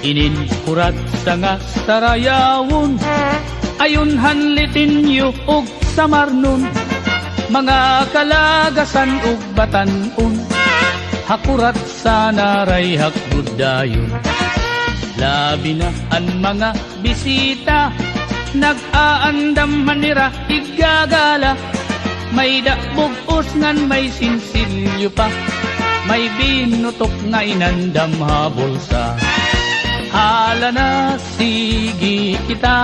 inin kurat sa nga sarayawon, ayon hanlitin yu og samarnon, mga kalagasan ug batanon, hakurat sa naray hakbudayon. Labi na ang mga bisita, nag-aandam manira igagala, may dabog ngan may sinsilyo pa, may binutok nga inandam habol sa. Hala na sige kita,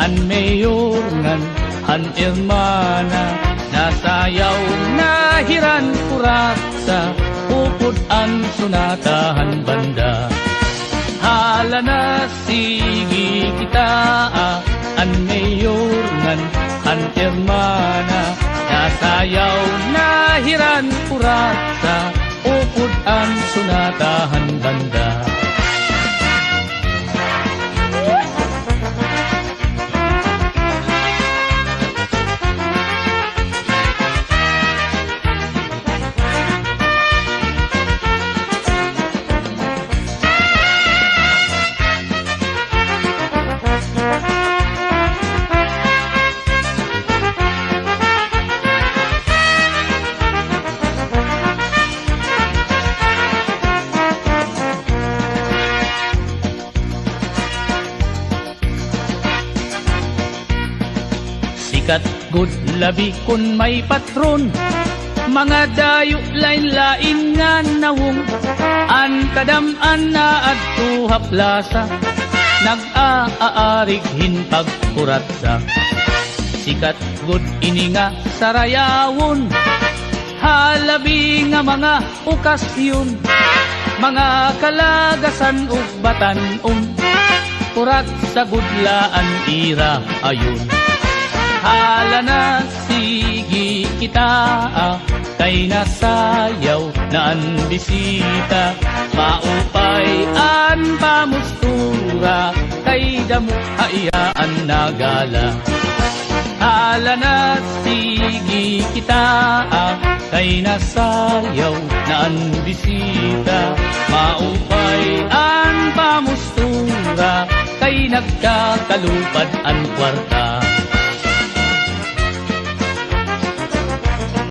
an mayor ngan an irmana, nasayaw na hiran kurat sa upod an sunatahan banda. Hala na sige kita, an mayor ngan an irmana, nasayaw na hiran kurat sa upod an sunatahan banda. Sikat good labi kun may patron, mga dayo lain-lain nga nawong, an kadam-an na adto haplasa, nag-aarig hinpagkurat sa. Sikat good ini nga sarayawon, halabi nga mga okasyon, mga kalagasan ug batanon, kurat sa gudlaan ira ayon. Hala na sige kita, kay nasayaw na ang bisita, maupay an pamustura, kay damo hayaan nagala. Hala na sige kita, kay nasayaw na ang bisita, maupay an pamustura, kay nagkakalupad ang kwarta.